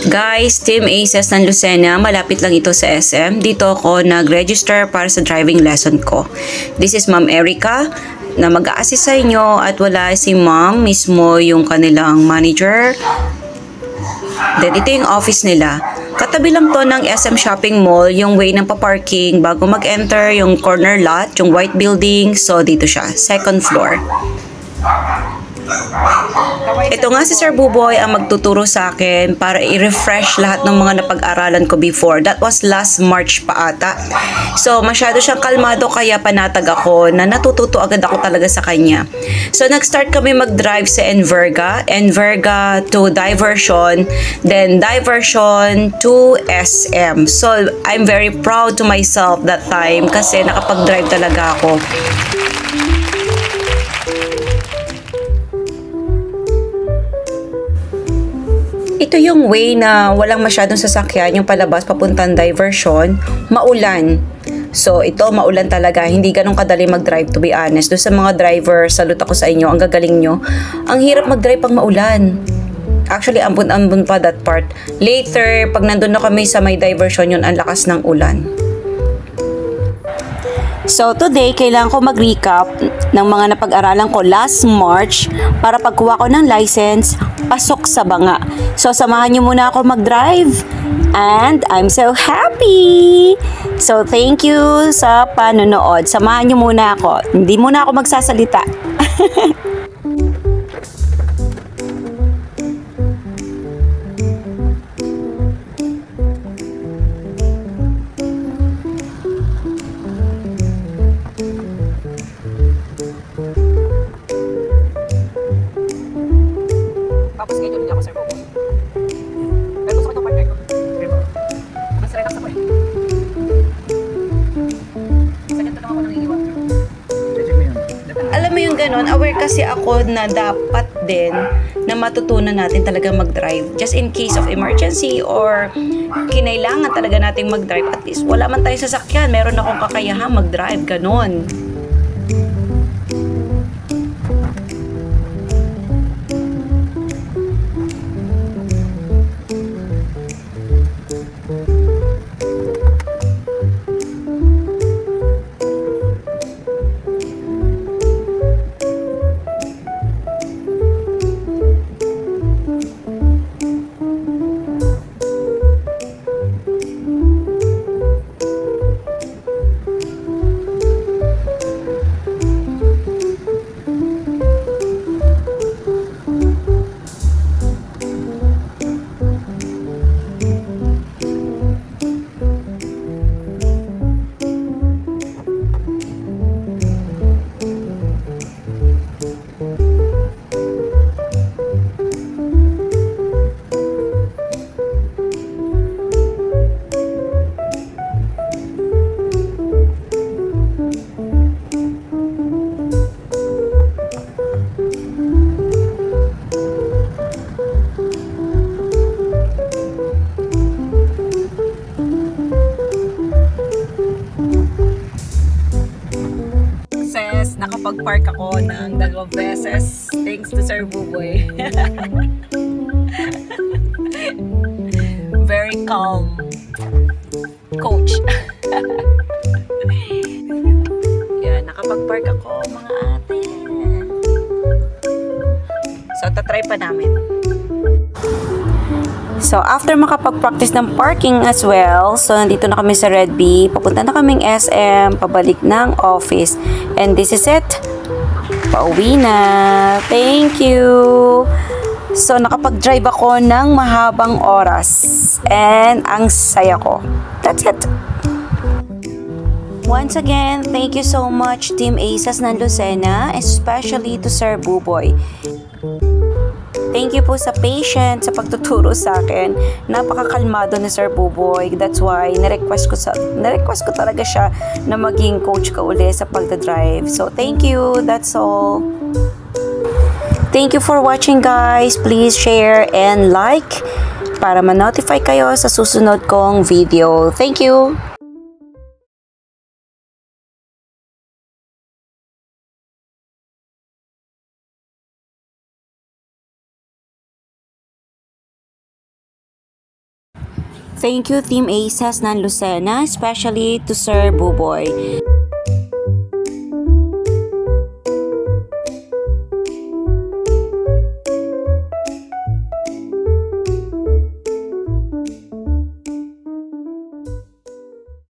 Guys, Team Aces ng Lucena, malapit lang ito sa SM. Dito ako nag-register para sa driving lesson ko. This is Ma'am Erica na mag-a-assist sa inyo at wala si Ma'am mismo yung kanilang manager. Then ito yung office nila. Katabi lang to ng SM Shopping Mall, yung way ng paparking bago mag-enter yung corner lot, yung white building. So dito siya, second floor. Ito nga si Sir Buboy ang magtuturo sa akin para i-refresh lahat ng mga napag-aralan ko before. That was last March pa ata. So, masyado siyang kalmado kaya panatag ako na natututo agad ako talaga sa kanya. So, nag-start kami mag-drive sa Enverga to Diversion, then Diversion to SM. So, I'm very proud to myself that time kasi nakapag-drive talaga ako. Ito yung way na walang masyadong sasakyan, yung palabas papuntang Diversion, maulan. So ito maulan talaga, hindi ganun kadali mag-drive to be honest. Doon sa mga driver, salute ako sa inyo, ang gagaling nyo. Ang hirap mag-drive pag maulan. Actually, ambon-ambon pa that part. Later, pag nandun na kami sa may Diversion yun, ang lakas ng ulan. So today, kailangan ko mag-recap ng mga napag-aralan ko last March para pagkuha ko ng license, pasok sa banga. So samahan niyo muna ako mag-drive and I'm so happy! So thank you sa panonood. Samahan niyo muna ako. Hindi muna ako magsasalita. Schedule niya ako, Sir Bobo. Pero gusto ko itong partner ko. Mas relax ako eh. Sa ganito lang ako nangiiwan. Alam mo yung ganun, aware kasi ako na dapat din na matutunan natin talaga mag-drive. Just in case of emergency or kinailangan talaga nating mag-drive. At least wala man tayong sasakyan, meron akong kakayahan mag-drive. Ganun. Nakapag-park ako ng 2 beses thanks to Sir Buboy. Very calm coach. Yan, nakapag-park ako mga ate. So, tatry pa namin. So, after makapag-practice ng parking as well, so nandito na kami sa Red Bee, papunta na kaming SM, pabalik ng office. And this is it. Pauwi na. Thank you. So, nakapag-drive ako ng mahabang oras. And ang saya ko. That's it. Once again, thank you so much Team Aces ng Lucena, especially to Sir Buboy. Thank you po sa patience, sa pagtuturo sa akin. Napakakalmado ni Sir Buboy. That's why, na-request ko talaga siya na maging coach ka uli sa pagdadrive. So, thank you. That's all. Thank you for watching, guys. Please share and like para ma-notify kayo sa susunod kong video. Thank you. Thank you Team Aces ng Lucena, especially to Sir Buboy.